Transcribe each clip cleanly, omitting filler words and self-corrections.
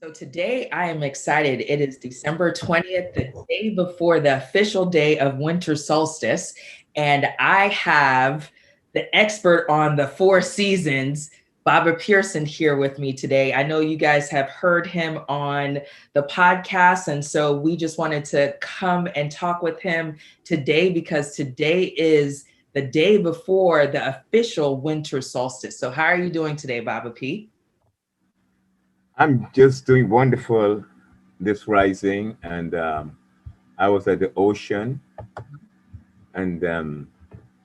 So today I am excited. It is December 20th, the day before the official day of winter solstice. And I have the expert on the four seasons, Baba Pearsun, here with me today. I know you guys have heard him on the podcast. And so we just wanted to come and talk with him today because today is the day before the official winter solstice. So how are you doing today, Baba P? I'm just doing wonderful this rising, and I was at the ocean, and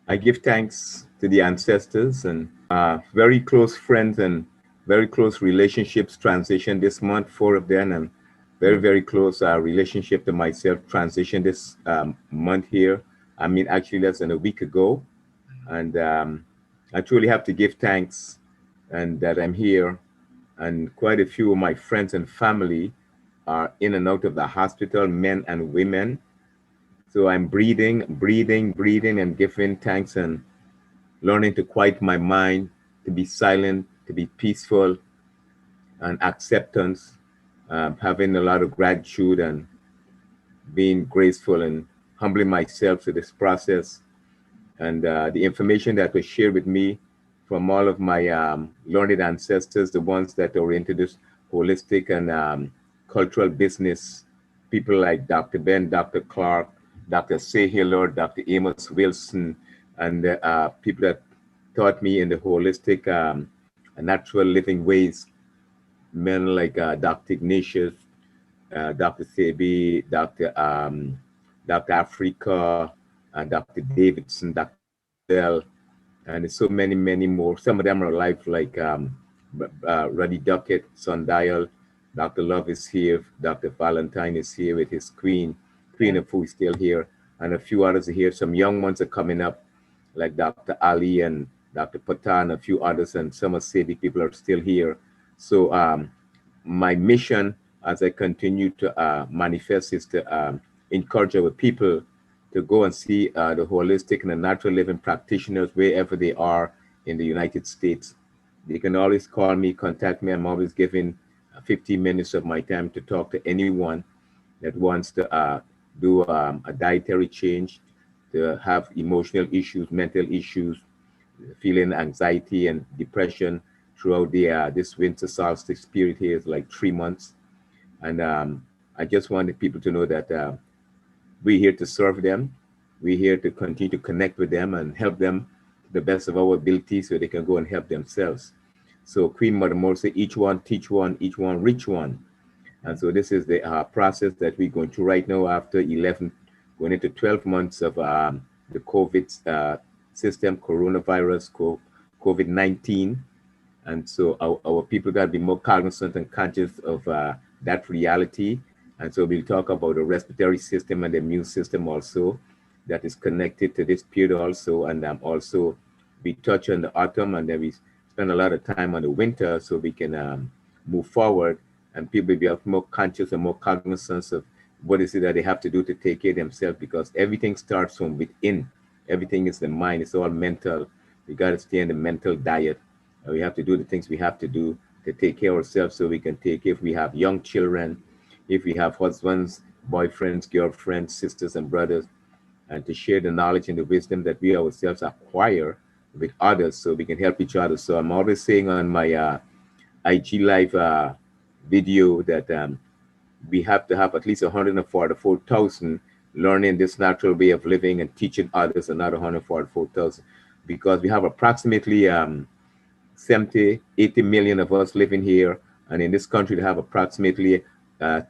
I give thanks to the ancestors and very close friends and very close relationships transition this month. Four of them, and very close relationship to myself transition this month here. I mean, actually less than a week ago, and I truly have to give thanks and that I'm here, and quite a few of my friends and family are in and out of the hospital, men and women. So I'm breathing, and giving thanks and learning to quiet my mind, to be silent, to be peaceful, and acceptance, having a lot of gratitude and being graceful and humbling myself to this process. And the information that was shared with me from all of my learned ancestors, the ones that are into this holistic and cultural business, people like Dr. Ben, Dr. Clark, Dr. Hiller, Dr. Amos Wilson, and people that taught me in the holistic natural living ways, men like Dr. Ignatius, Dr. Sebi, Dr. Africa, Dr. Davidson, Dr. Bell, and there's so many more. Some of them are alive, like Ruddy Duckett, Sundial, Dr. Love is here, Dr. Valentine is here with his Queen of Fu is still here, and a few others are here. Some young ones are coming up, like Dr. Ali and Dr. Patan, a few others, and some of Civic people are still here. So my mission as I continue to manifest is to encourage our people to go and see the holistic and the natural living practitioners wherever they are in the United States. They can always call me, contact me. I'm always giving 15 minutes of my time to talk to anyone that wants to do a dietary change, to have emotional issues, mental issues, feeling anxiety and depression throughout the this winter solstice period here is like 3 months. And I just wanted people to know that we're here to serve them. We're here to continue to connect with them and help them to the best of our ability so they can go and help themselves. So Queen Mother Mode said, each one teach one, each one reach one. And so this is the process that we're going through right now after 11, going into 12 months of the COVID system, coronavirus, COVID-19. And so our people got to be more cognizant and conscious of that reality. And so we'll talk about the respiratory system and the immune system also that is connected to this period also. And also we touch on the autumn, and then we spend a lot of time on the winter so we can move forward, and people be more conscious and more cognizant of what is it that they have to do to take care of themselves, because everything starts from within. Everything is the mind. It's all mental. We got to stay in the mental diet. We have to do the things we have to do to take care of ourselves so we can take care. If we have young children, if we have husbands, boyfriends, girlfriends, sisters, and brothers, and to share the knowledge and the wisdom that we ourselves acquire with others so we can help each other. So I'm always saying on my IG Live video that we have to have at least 144,000 learning this natural way of living and teaching others another 144,000, because we have approximately 70, 80 million of us living here. And in this country, they have approximately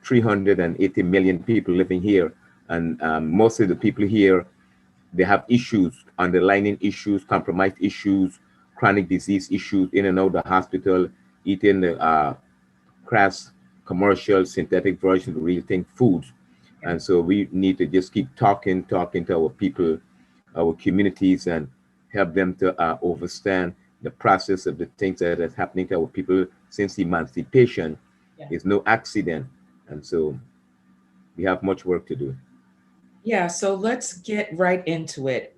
380 million people living here. And most of the people here, they have issues, underlying issues, compromised issues, chronic disease issues, in and out of the hospital, eating the crass, commercial, synthetic version of real thing foods. And so we need to just keep talking to our people, our communities, and help them to understand the process of the things that is happening to our people since emancipation. Yeah. Is no accident. And so we have much work to do. Yeah, so let's get right into it.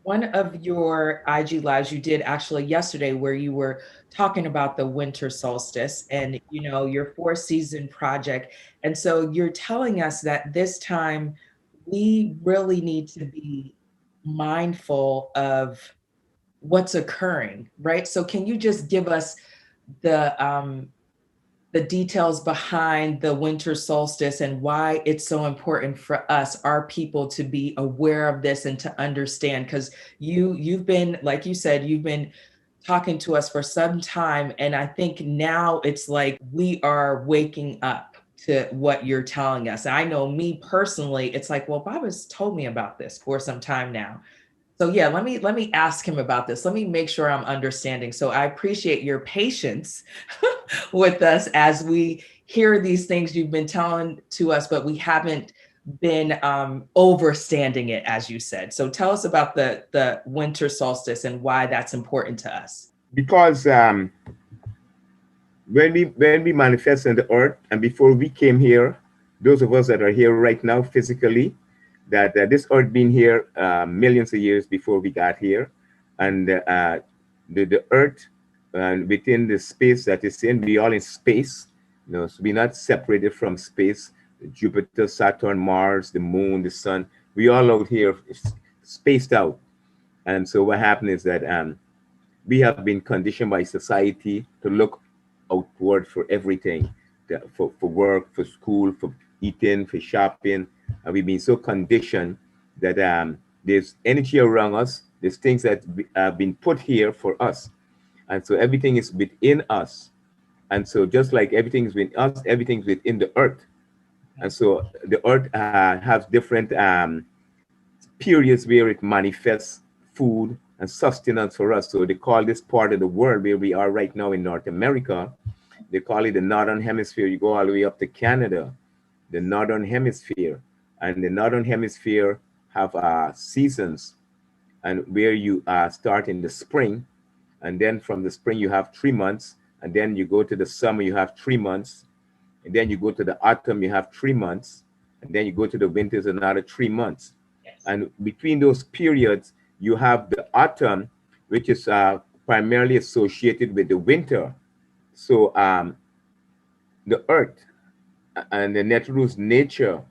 One of your IG lives you did actually yesterday where you were talking about the winter solstice and your four-season project. And so you're telling us that this time we really need to be mindful of what's occurring, right? So can you just give us the the details behind the winter solstice and why it's so important for us, our people, to be aware of this and to understand? Because you've been, like you said, you've been talking to us for some time, and I think now it's like we are waking up to what you're telling us. I know me personally, it's like, well, Bob has told me about this for some time now. So yeah, let me ask him about this. Let me make sure I'm understanding. So I appreciate your patience with us as we hear these things you've been telling to us, but we haven't been overstanding it, as you said. So tell us about the winter solstice and why that's important to us. Because when we manifest on the earth, and before we came here, those of us that are here right now physically, that this earth been here millions of years before we got here, and the earth within the space that is in, we all in space, so we're not separated from space. Jupiter, Saturn, Mars, the moon, the sun, we all out here spaced out. And so what happened is that we have been conditioned by society to look outward for everything, for work, for school, for eating, for shopping. And we've been so conditioned that there's energy around us, there's things that have been put here for us. And so everything is within us. And so just like everything is within us, everything's within the earth. And so the earth has different periods where it manifests food and sustenance for us. So they call this part of the world where we are right now in North America, they call it the Northern Hemisphere. You go all the way up to Canada, the Northern Hemisphere. And the Northern Hemisphere have seasons, and where you start in the spring, and then from the spring you have 3 months, and then you go to the summer, you have 3 months, and then you go to the autumn, you have 3 months, and then you go to the winters, another 3 months. Yes. And between those periods, you have the autumn, which is primarily associated with the winter. So the earth and the natural nature,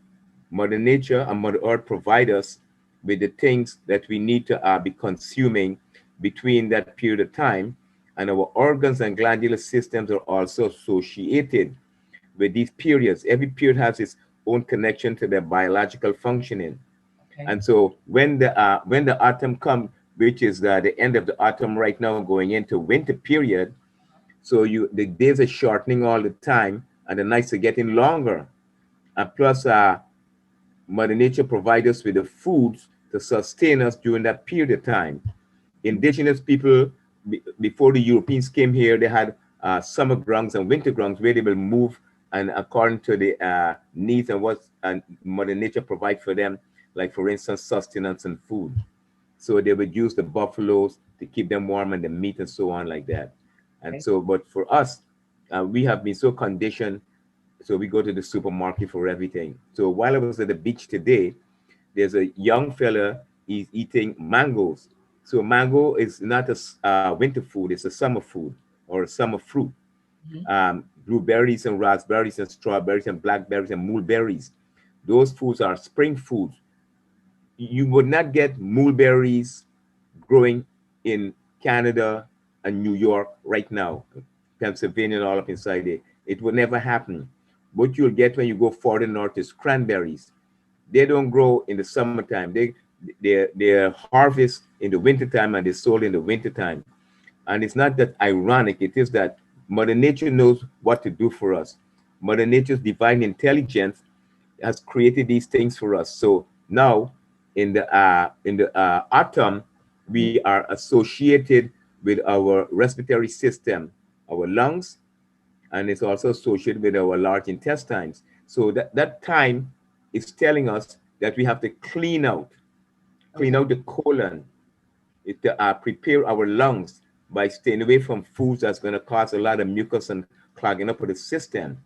Mother Nature and Mother Earth provide us with the things that we need to be consuming between that period of time. And our organs and glandular systems are also associated with these periods. Every period has its own connection to their biological functioning. Okay. And so when the autumn comes, which is the end of the autumn right now, going into winter period, so the days are shortening all the time, and the nights are getting longer. And plus, Mother Nature provides us with the foods to sustain us during that period of time. Indigenous people, before the Europeans came here, they had summer grounds and winter grounds where they will move, and according to the needs and what Mother Nature provide for them, like for instance, sustenance and food. So they would use the buffaloes to keep them warm and the meat and so on like that. And Okay. so, but for us, we have been so conditioned, so we go to the supermarket for everything. So while I was at the beach today, there's a young fella, he's eating mangoes. So mango is not a winter food, it's a summer food or a summer fruit. Mhm. Blueberries and raspberries and strawberries and blackberries and mulberries, those foods are spring foods. You would not get mulberries growing in Canada and New York right now, Pennsylvania and all up inside there. It would never happen. What you'll get when you go further north is cranberries. They don't grow in the summertime. They're harvest in the wintertime and they're sold in the wintertime. And it's not that ironic, it is that Mother Nature knows what to do for us. Mother Nature's divine intelligence has created these things for us. So now in the autumn, we are associated with our respiratory system, our lungs, and it's also associated with our large intestines. So that time is telling us that we have to clean Okay. out the colon, prepare our lungs by staying away from foods that's going to cause a lot of mucus and clogging up of the system.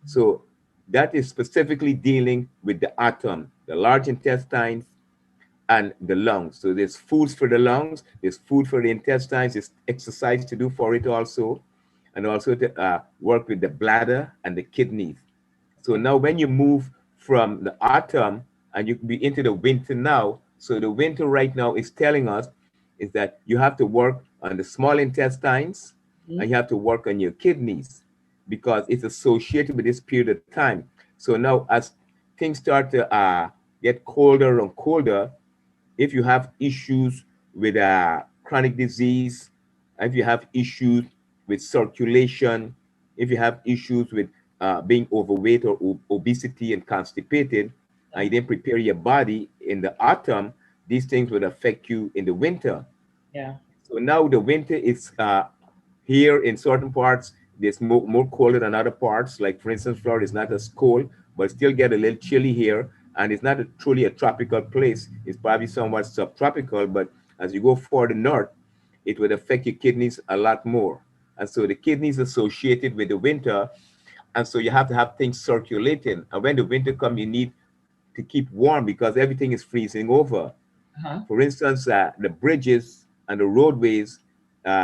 So that is specifically dealing with the atom, the large intestines, and the lungs. So there's foods for the lungs, there's food for the intestines, there's exercise to do for it also, and also to work with the bladder and the kidneys. So Okay. now when you move from the autumn and you be into the winter now, so the winter right now is telling us is that you have to work on the small intestines and Mhm. you have to work on your kidneys because it's associated with this period of time. So now as things start to get colder and colder, if you have issues with chronic disease, if you have issues with circulation, if you have issues with being overweight or obesity and constipated, and Yeah. you didn't prepare your body in the autumn, these things would affect you in the winter. Yeah. So now the winter is here in certain parts. There's more colder than other parts. Like for instance, Florida is not as cold, but still get a little chilly here. And it's not truly a tropical place. It's probably somewhat subtropical. But as you go further north, it would affect your kidneys a lot more. And so the kidneys associated with the winter, and so you have to have things circulating. And when the winter comes, you need to keep warm because everything is freezing over. Uh-huh. For instance, the bridges and the roadways,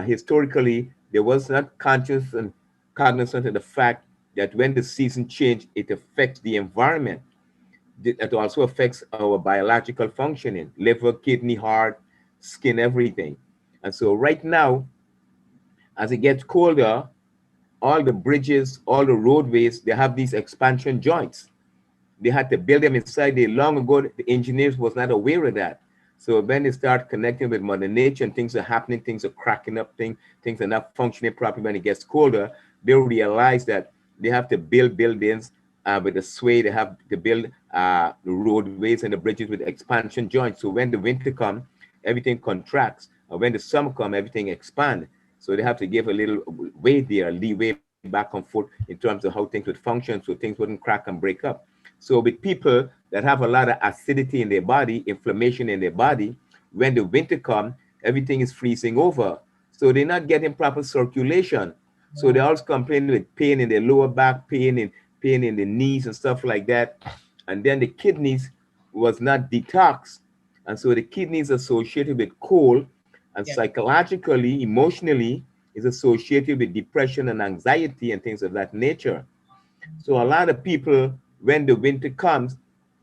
historically, there was not conscious and cognizant of the fact that when the season change, it affects the environment. It also affects our biological functioning, liver, kidney, heart, skin, everything. And so right now, as it gets colder, all the bridges, all the roadways, they have these expansion joints. They had to build them inside there long ago. The engineers was not aware of that. So when they start connecting with Mother Nature and things are happening, things are cracking up, things are not functioning properly when it gets colder, they realize that they have to build buildings with the sway. They have to build the roadways and the bridges with expansion joints. So when the winter comes, everything contracts. And when the summer comes, everything expands. So they have to give a little way there, leeway back and forth in terms of how things would function so things wouldn't crack and break up. So with people that have a lot of acidity in their body, inflammation in their body, when the winter comes, everything is freezing over. So they're not getting proper circulation. So they Yeah. also complain with pain in their lower back, pain in the knees and stuff like that. And then the kidneys was not detoxed. And so the kidneys associated with cold and Yeah. psychologically, emotionally, is associated with depression and anxiety and things of that nature. So a lot of people, when the winter comes,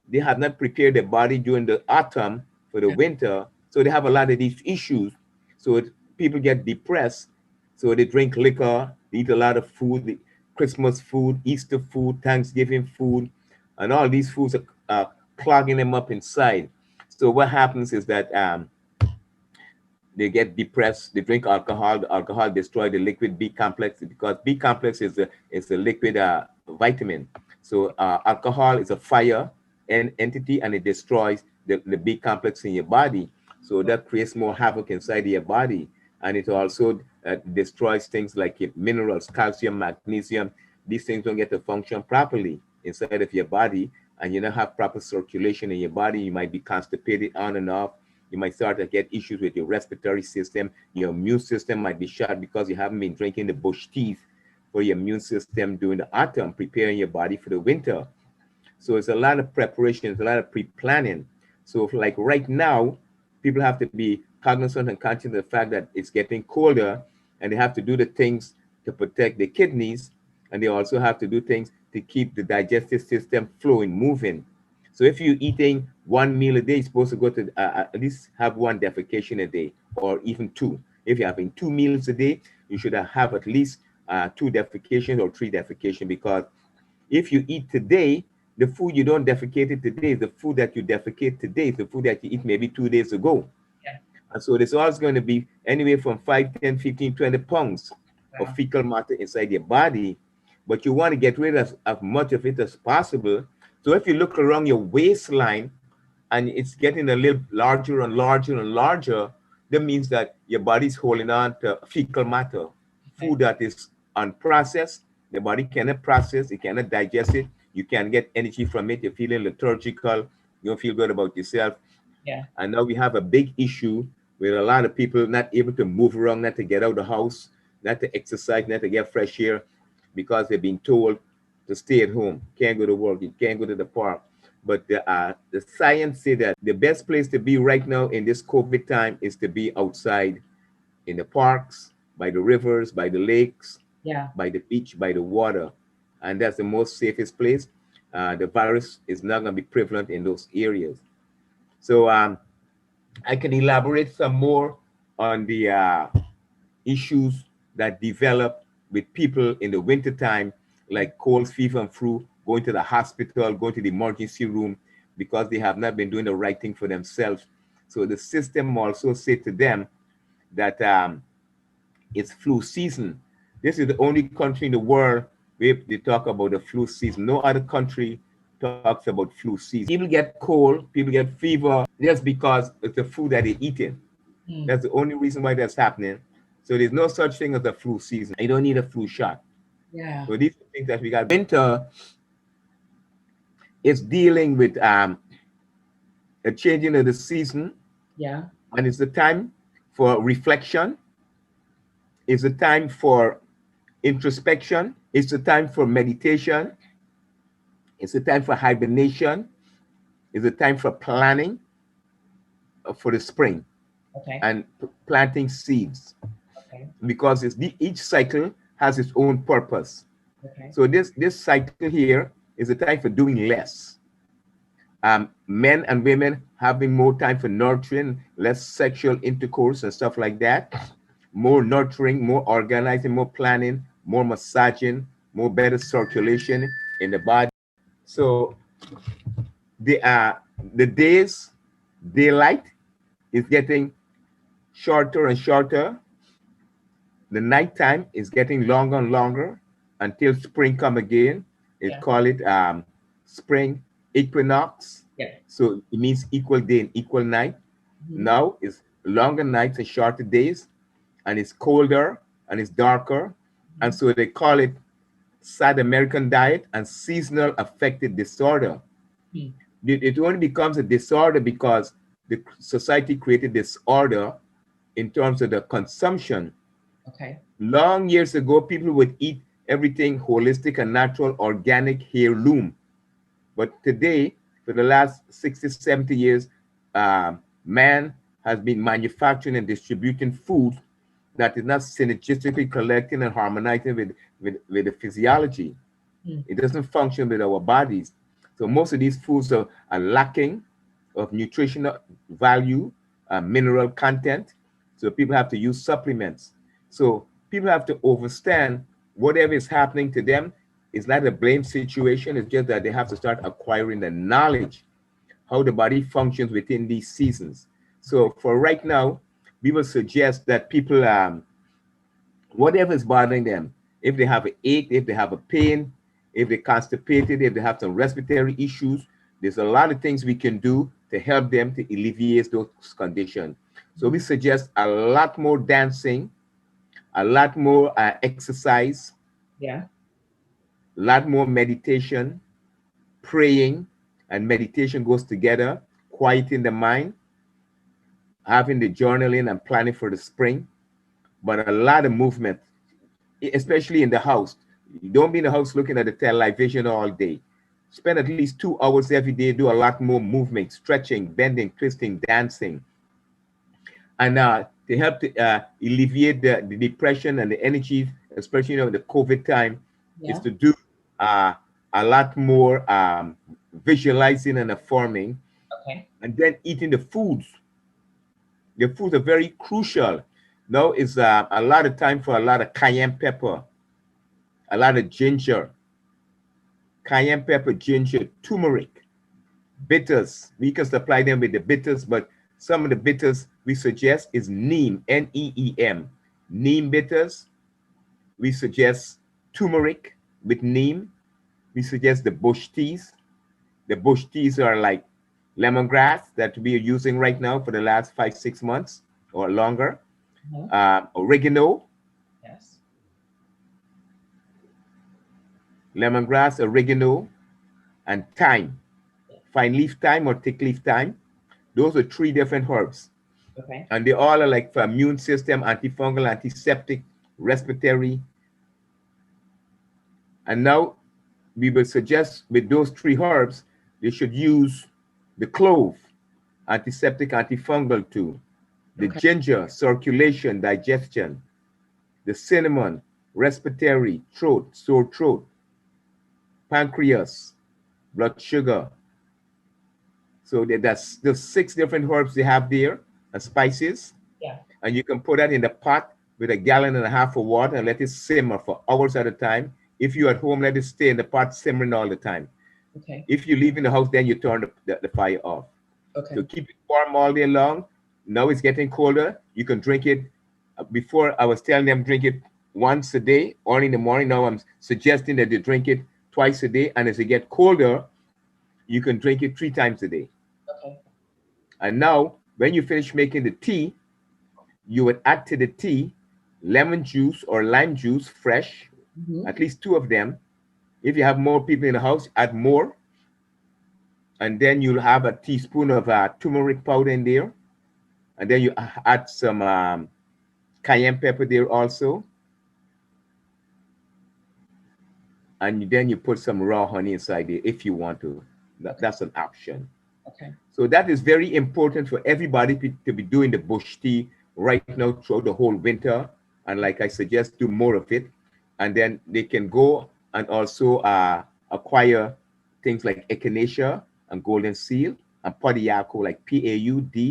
they have not prepared their body during the autumn for the Yeah. winter. So they have a lot of these issues. So people get depressed. So they drink liquor, they eat a lot of food, Christmas food, Easter food, Thanksgiving food, and all these foods are clogging them up inside. So what happens is that they get depressed. They drink alcohol. The alcohol destroy the liquid B complex because B complex is a liquid vitamin. So alcohol is a fire entity and it destroys the B complex in your body. So that creates more havoc inside your body, and it also destroys things like your minerals, calcium, magnesium. These things don't get to function properly inside of your body, and you don't have proper circulation in your body. You might be constipated on and off. You might start to get issues with your respiratory system. Your immune system might be shot because you haven't been drinking the bush teas for your immune system during the autumn, preparing your body for the winter. So it's a lot of preparation, it's a lot of pre-planning. So like right now, people have to be cognizant and conscious of the fact that it's getting colder and they have to do the things to protect the kidneys, and they also have to do things to keep the digestive system flowing, moving. So if you're eating one meal a day, you're supposed to go to at least have one defecation a day or even two. If you're having 2 meals a day, you should have at least two defecations or three defecation, because if you eat today, the food you don't defecate it today is the food that you defecate today, is the food that you eat maybe 2 days ago. Yeah. And so there's always going to be anywhere from 5, 10, 15, 20 pounds of Wow. fecal matter inside your body. But you want to get rid of as much of it as possible. So if you look around your waistline and it's getting a little larger and larger and larger, that means that your body's holding on to fecal matter, Okay. food that is unprocessed. The body cannot process, it cannot digest it. You can't get energy from it. You're feeling lethargical. You don't feel good about yourself. Yeah. And now we have a big issue with a lot of people not able to move around, not to get out of the house, not to exercise, not to get fresh air because they've been told to stay at home. Can't go to work, you can't go to the park. But the science say that the best place to be right now in this COVID time is to be outside in the parks, by the rivers, by the lakes, Yeah. by the beach, by the water. And that's the most safest place. The virus is not going to be prevalent in those areas. So I can elaborate some more on the issues that develop with people in the wintertime, like cold, fever, and flu, going to the hospital, going to the emergency room because they have not been doing the right thing for themselves. So the system also said to them that it's flu season. This is the only country in the world where they talk about the flu season. No other country talks about flu season. People get cold, people get fever just because it's the food that they're eating. That's the only reason why that's happening. So there's no such thing as a flu season. You don't need a flu shot. Yeah. So these are things that we got. Winter is dealing with a changing of the season, Yeah. and it's the time for reflection. It's the time for introspection. It's the time for meditation. It's the time for hibernation. It's the time for planning for the spring Okay. and planting seeds, Okay. because each cycle has its own purpose. Okay. So this cycle here is a time for doing less. Men and women having more time for nurturing, less sexual intercourse and stuff like that. More nurturing, more organizing, more planning, more massaging, more better circulation in the body. So the days, daylight is getting shorter and shorter. The nighttime is getting longer and longer until spring come again. It Yeah. call it spring equinox. Yeah. So it means equal day and equal night. Now it's longer nights and shorter days, and it's colder and it's darker. And so they call it South American diet and seasonal affective disorder. It only becomes a disorder because the society created disorder in terms of the consumption. Okay. Long years ago, people would eat everything holistic and natural, organic, heirloom. But today, for the last 60, 70 years, man has been manufacturing and distributing food that is not synergistically collecting and harmonizing with the physiology. It doesn't function with our bodies. So most of these foods are lacking of nutritional value, mineral content. So people have to use supplements. So people have to understand whatever is happening to them is not a blame situation. It's just that they have to start acquiring the knowledge how the body functions within these seasons. So for right now, we will suggest that people, whatever is bothering them, if they have an ache, if they have a pain, if they're constipated, if they have some respiratory issues, there's a lot of things we can do to help them to alleviate those conditions. So we suggest a lot more dancing, a lot more exercise, Yeah. a lot more meditation, praying, and meditation goes together, quieting the mind, having the journaling and planning for the spring, but a lot of movement, especially in the house. You don't be in the house looking at the television all day. Spend at least 2 hours every day, do a lot more movement, stretching, bending, twisting, dancing. And to help to alleviate the depression and the energy, especially the COVID time, is to do a lot more visualizing and affirming, Okay. and then eating the foods. The foods are very crucial. Now is a lot of time for a lot of cayenne pepper, a lot of ginger, cayenne pepper, ginger, turmeric, bitters. We can supply them with the bitters, but some of the bitters we suggest is neem, N-E-E-M, neem bitters. We suggest turmeric with neem. We suggest the bush teas. The bush teas are like lemongrass that we are using right now for the last 5, 6 months or longer. Oregano, Yes. lemongrass, oregano, and thyme. Fine leaf thyme or thick leaf thyme. Those are 3 different herbs. Okay. And they all are like for immune system, antifungal, antiseptic, respiratory. And now we will suggest with those 3 herbs they should use the clove, antiseptic, antifungal too, the Okay. ginger, circulation, digestion, the cinnamon, respiratory, throat, sore throat, pancreas, blood sugar. So that's the 6 different herbs they have there and spices. Yeah. And you can put that in the pot with 1.5 gallons of water and let it simmer for hours at a time. If you're at home, let it stay in the pot simmering all the time. Okay. If you leave in the house, then you turn the fire off. Okay. So keep it warm all day long. Now it's getting colder. You can drink it. Before I was telling them drink it once a day or in the morning. Now I'm suggesting that they drink it twice a day. And as it get colder, you can drink it 3 times a day. Okay. And now when you finish making the tea, you would add to the tea lemon juice or lime juice fresh, at least 2 of them. If you have more people in the house, add more. And then you'll have a teaspoon of turmeric powder in there. And then you add some cayenne pepper there also. And then you put some raw honey inside there if you want to. That's an option. Okay. So that is very important for everybody to be doing the bush tea right now throughout the whole winter. And like I suggest, do more of it. And then they can go and also acquire things like echinacea and golden seal and podiaco, like PAUD-ARCO,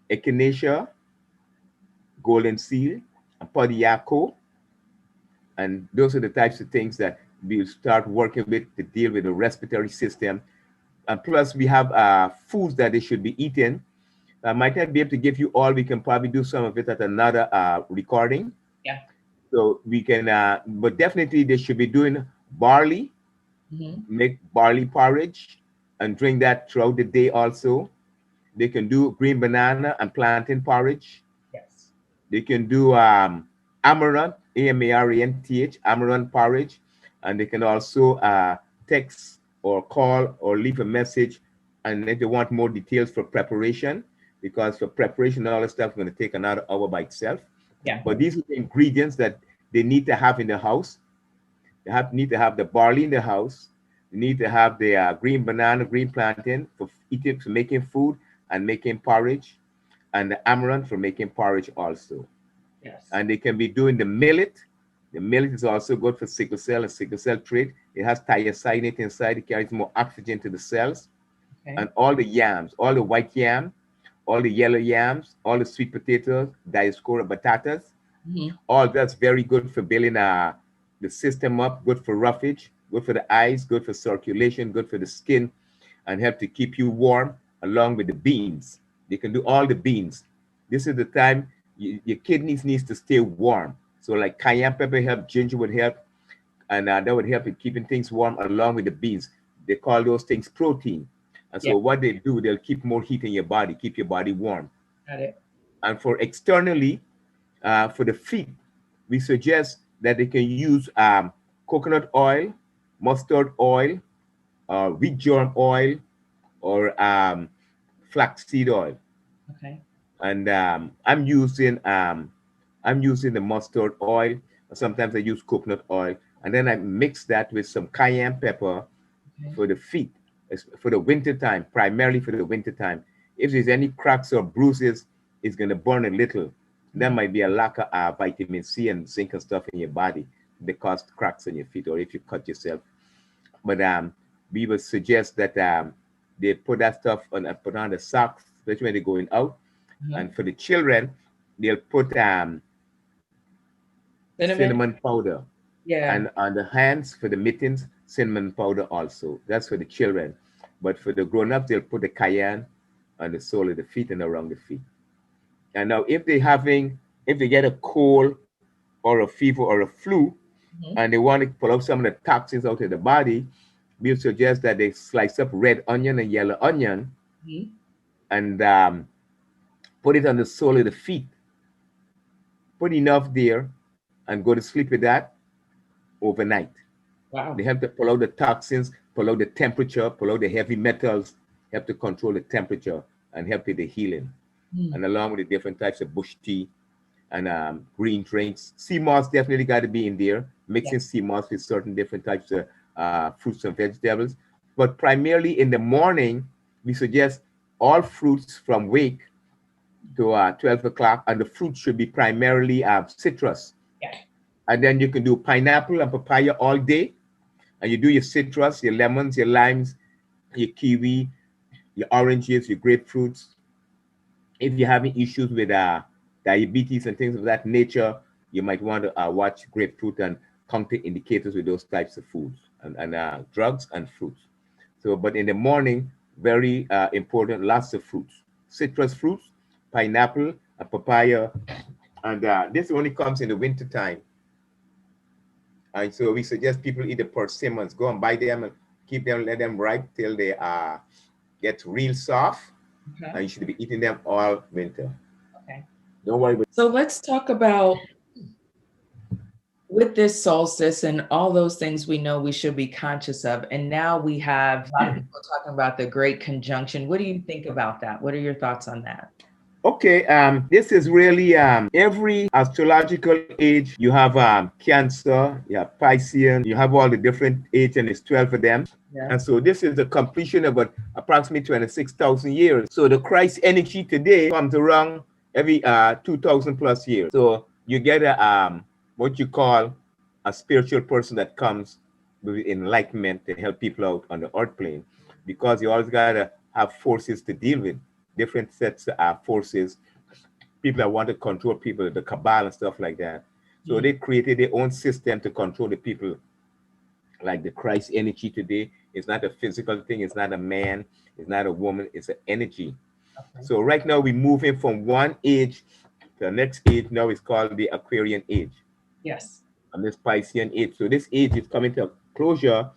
echinacea, golden seal, and podiaco. And those are the types of things that we'll start working with to deal with the respiratory system. And plus, we have foods that they should be eating. I might not be able to give you all. We can probably do some of it at another recording. Yeah. So we can, but definitely they should be doing barley, make barley porridge, and drink that throughout the day also. They can do green banana and plantain porridge. Yes. They can do amaranth, AMARANTH, amaranth porridge. And they can also text or call or leave a message. And if they want more details for preparation, because for preparation, all this stuff is going to take another hour by itself. Yeah. But these are the ingredients that they need to have in the house. They need to have the barley in the house. They need to have the green banana, green plantain for eating, for making food and making porridge, and the amaranth for making porridge also. Yes. And they can be doing the millet. The millet is also good for sickle cell and sickle cell trait. It has thiocyanate inside. It carries more oxygen to the cells. Okay. And all the yams, all the white yam, all the yellow yams, all the sweet potatoes, diaspora batatas, all that's very good for building the system up, good for roughage, good for the eyes, good for circulation, good for the skin, and help to keep you warm, along with the beans. They can do all the beans. This is the time your kidneys needs to stay warm. So like cayenne pepper help, ginger would help, and that would help in keeping things warm along with the beans. They call those things protein. And so what they do, they'll keep more heat in your body, keep your body warm. Got it. And for externally, for the feet, we suggest that they can use coconut oil, mustard oil, wheat germ oil, or flaxseed oil. Okay. And I'm using the mustard oil. Sometimes I use coconut oil, and then I mix that with some cayenne pepper for the feet, for the winter time, primarily for the winter time. If there's any cracks or bruises, it's going to burn a little. That might be a lack of vitamin C and zinc and stuff in your body that cause cracks on your feet, or if you cut yourself. But we would suggest that they put that stuff on, put on the socks, especially when they're going out. And for the children, they'll put cinnamon powder. Yeah. And on the hands, for the mittens, cinnamon powder also. That's for the children. But for the grown-ups, they'll put the cayenne on the sole of the feet and around the feet. And now if they get a cold or a fever or a flu, and they want to pull out some of the toxins out of the body, we'll suggest that they slice up red onion and yellow onion and put it on the sole of the feet. Put enough there and go to sleep with that overnight. Wow. They help to pull out the toxins, pull out the temperature, pull out the heavy metals, help to control the temperature and help with the healing. And along with the different types of bush tea and green drinks. Sea moss definitely got to be in there. Mixing sea moss with certain different types of fruits and vegetables. But primarily in the morning, we suggest all fruits from wake to 12 o'clock, and the fruit should be primarily citrus. Yeah. And then you can do pineapple and papaya all day, and you do your citrus, your lemons, your limes, your kiwi, your oranges, your grapefruits. If you're having issues with diabetes and things of that nature, you might want to watch grapefruit and counter indicators with those types of foods and drugs and fruits. So, but in the morning, very important, lots of fruits, citrus fruits, pineapple, a papaya, and this only comes in the winter time. And so we suggest people eat the persimmons. Go and buy them and keep them, let them ripe till they get real soft. Okay. And you should be eating them all winter. Okay. Don't worry. So let's talk about, with this solstice and all those things we know we should be conscious of. And now we have a lot of people talking about the Great Conjunction. What do you think about that? What are your thoughts on that? Okay, this is really every astrological age. You have Cancer, you have Piscean, you have all the different age, and it's 12 of them. Yeah. And so this is the completion of approximately 26,000 years. So the Christ energy today comes around every 2,000 plus years. So you get a what you call a spiritual person that comes with enlightenment to help people out on the earth plane, because you always gotta have forces to deal with. Different sets of forces, people that want to control people, the cabal and stuff like that. So they created their own system to control the people. Like the Christ energy today, it's not a physical thing, it's not a man, it's not a woman, it's an energy. Okay. So right now we're moving from one age to the next age. Now it's called the Aquarian age. Yes. And this Piscean age. So this age is coming to a closure,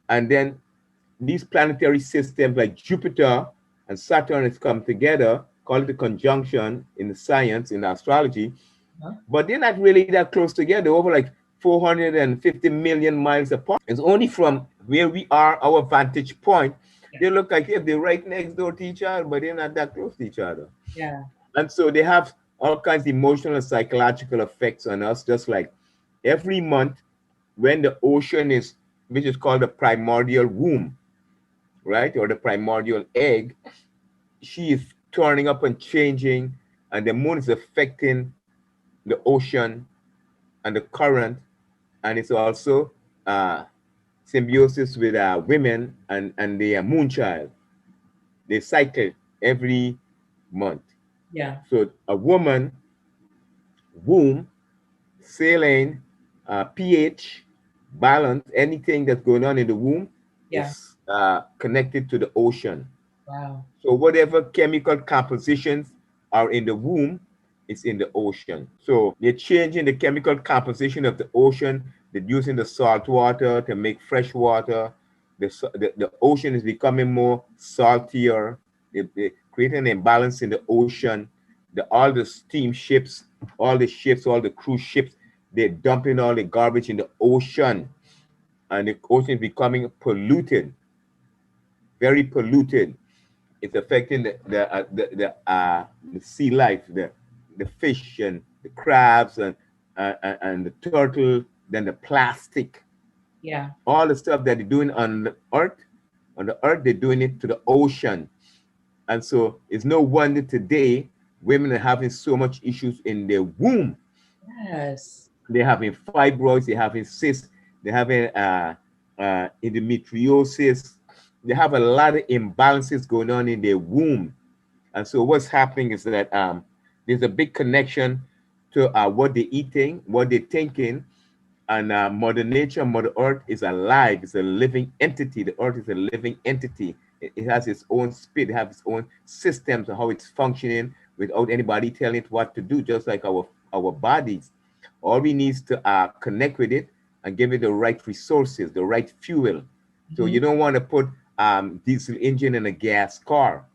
and then these planetary systems like Jupiter and Saturn has come together, called the conjunction in the science, in the astrology, but they're not really that close together, over like 450 million miles apart. It's only from where we are, our vantage point, they look like if they're right next door to each other, but they're not that close to each other. Yeah. And so they have all kinds of emotional and psychological effects on us, just like every month when the ocean is, which is called the primordial womb, right, or the primordial egg, she is turning up and changing, and the moon is affecting the ocean and the current, and it's also symbiosis with women and the moon child. They cycle every month. Yeah. So a woman, womb, saline, pH, balance, anything that's going on in the womb is connected to the ocean. Wow. So whatever chemical compositions are in the womb is in the ocean. So they're changing the chemical composition of the ocean. They're using the salt water to make fresh water. The ocean is becoming more saltier. They're creating an imbalance in the ocean. All the steam ships, all the ships, all the cruise ships, they're dumping all the garbage in the ocean. And the ocean is becoming polluted, very polluted. It's affecting the sea life, the fish and the crabs and the turtle, then the plastic. Yeah. All the stuff that they're doing on the earth, they're doing it to the ocean. And so it's no wonder today women are having so much issues in their womb. Yes. They're having fibroids, they're having cysts, they're having endometriosis. They have a lot of imbalances going on in their womb. And so what's happening is that there's a big connection to what they're eating, what they're thinking. And Mother Nature, Mother Earth is alive. It's a living entity. The Earth is a living entity. It has its own spirit. It has its own systems of how it's functioning without anybody telling it what to do, just like our bodies. All we need is to connect with it and give it the right resources, the right fuel. So you don't want to put diesel engine in a gas car.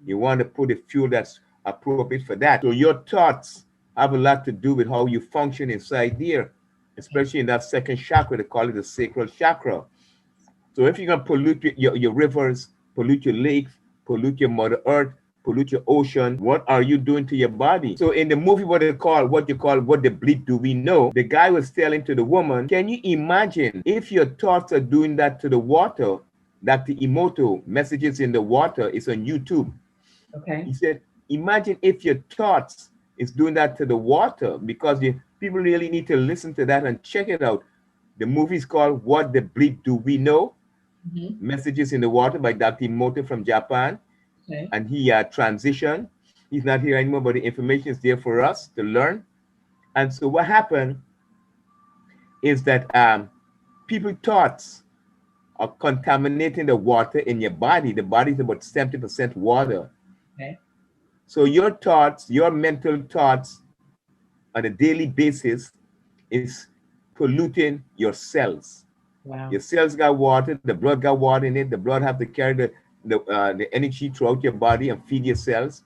You want to put a fuel that's appropriate for that. So your thoughts have a lot to do with how you function inside there, especially in that second chakra. They call it the sacral chakra. So if you're going to pollute your rivers, pollute your lakes, pollute your Mother Earth, pollute your ocean. What are you doing to your body? So in the movie, what you call what the bleep do we know? The guy was telling to the woman, can you imagine if your thoughts are doing that to the water? That the Emoto messages in the water is on YouTube. Okay. He said, imagine if your thoughts is doing that to the water, because people really need to listen to that and check it out. The movie is called What the Bleep Do We Know? Mm-hmm. Messages in the Water by Dr. Emoto from Japan. Okay. And he transitioned. He's not here anymore, but the information is there for us to learn. And so what happened is that people thoughts are contaminating the water in your body. The body is about 70% water. Okay. So your thoughts, your mental thoughts on a daily basis is polluting your cells. Wow. Your cells got water, the blood got water in it. The blood have to carry the energy throughout your body and feed your cells.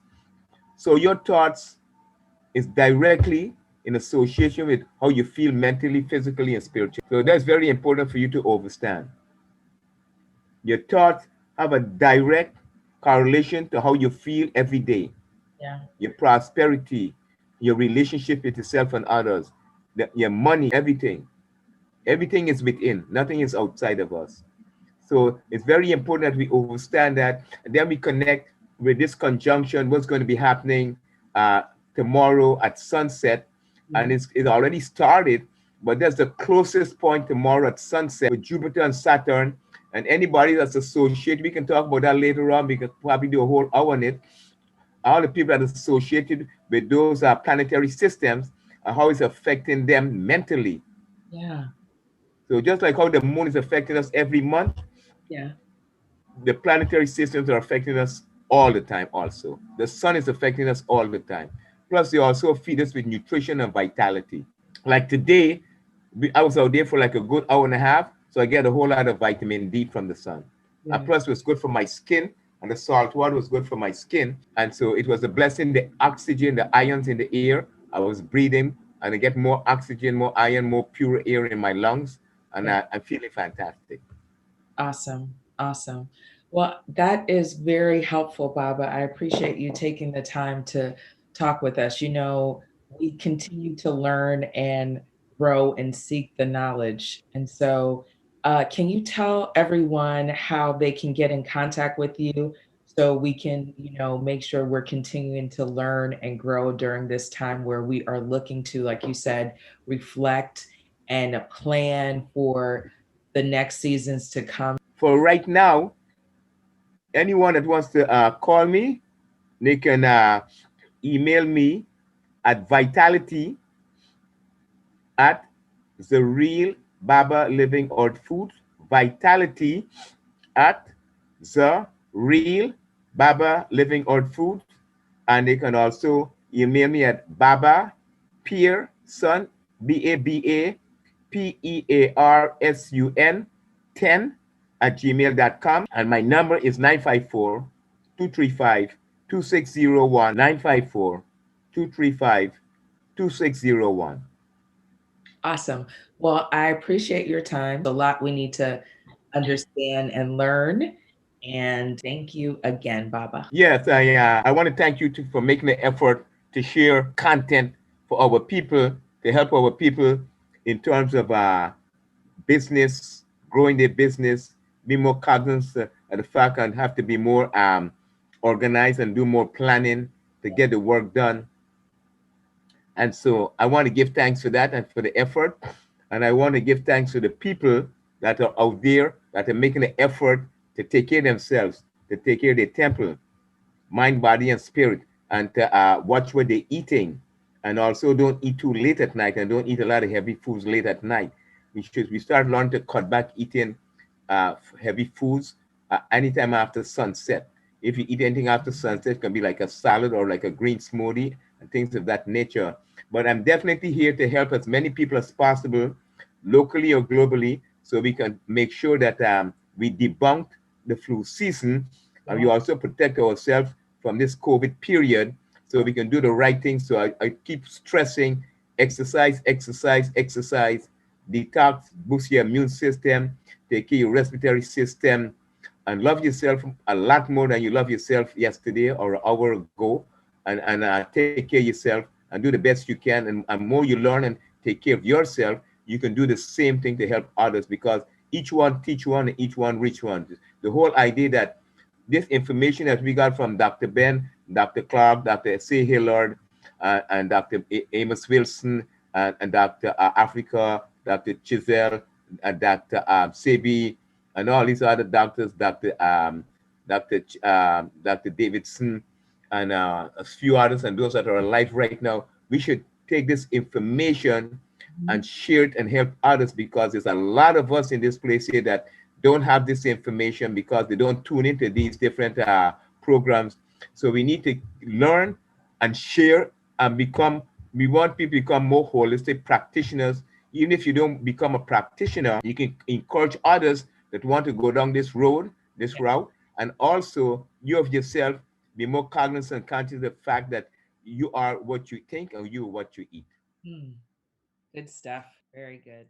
So your thoughts is directly in association with how you feel mentally, physically, and spiritually. So that's very important for you to understand. Your thoughts have a direct correlation to how you feel every day. Yeah. Your prosperity, your relationship with yourself and others, your money, everything. Everything is within, nothing is outside of us. So it's very important that we understand that. And then we connect with this conjunction, what's going to be happening tomorrow at sunset. And it's already started, but that's the closest point tomorrow at sunset with Jupiter and Saturn. And anybody that's associated, we can talk about that later on. We can probably do a whole hour on it. All the people that are associated with those planetary systems and how it's affecting them mentally. Yeah. So just like how the moon is affecting us every month, Yeah. the planetary systems are affecting us all the time also. The sun is affecting us all the time. Plus, they also feed us with nutrition and vitality. Like today, I was out there for like a good hour and a half, so I get a whole lot of vitamin D from the sun. Yeah. Plus, it was good for my skin, and the salt water was good for my skin. And so it was a blessing, the oxygen, the ions in the air. I was breathing, and I get more oxygen, more iron, more pure air in my lungs, and Yeah. I'm feeling fantastic. Awesome. Awesome. Well, that is very helpful, Baba. I appreciate you taking the time to talk with us. We continue to learn and grow and seek the knowledge. And so, can you tell everyone how they can get in contact with you so we can, make sure we're continuing to learn and grow during this time where we are looking to, like you said, reflect and plan for the next seasons to come? For right now, anyone that wants to call me, they can email me at vitality at the real Baba Living Earth Food. Vitality at the real Baba Living Earth Food. And they can also email me at Baba Pearsun, Pearsun 10 at gmail.com. And my number is 954 235 2601. 954 235 2601. Awesome. Well, I appreciate your time. A lot we need to understand and learn. And thank you again, Baba. Yes, I want to thank you for making the effort to share content for our people, to help our people in terms of business, growing their business, be more cognizant of the fact and have to be more organized and do more planning to get the work done. And so I want to give thanks for that and for the effort. And I want to give thanks to the people that are out there that are making the effort to take care of themselves, to take care of their temple, mind, body, and spirit, and to watch what they're eating. And also don't eat too late at night and don't eat a lot of heavy foods late at night. We start learning to cut back eating heavy foods anytime after sunset. If you eat anything after sunset, it can be like a salad or like a green smoothie and things of that nature. But I'm definitely here to help as many people as possible, locally or globally, so we can make sure that we debunk the flu season and we also protect ourselves from this COVID period so we can do the right thing. So I keep stressing exercise, exercise, exercise, detox, boost your immune system, take care of your respiratory system, and love yourself a lot more than you love yourself yesterday or an hour ago, and take care of yourself and do the best you can. And more you learn and take care of yourself, you can do the same thing to help others, because each one teach one and each one reach one. The whole idea that this information that we got from Dr. Ben, Dr. Clark, Dr. C. Hillard, and Dr. Amos Wilson, and Dr. Africa, Dr. Chisel, and Dr. Sebi, and all these other doctors, Dr. Davidson, and a few others, and those that are alive right now. We should take this information and share it and help others, because there's a lot of us in this place here that don't have this information because they don't tune into these different programs. So we need to learn and share and become, we want people to become more holistic practitioners. Even if you don't become a practitioner, you can encourage others that want to go down this road, this route. And also you of yourself, be more cognizant and conscious of the fact that you are what you think and you are what you eat. Good stuff. Very good.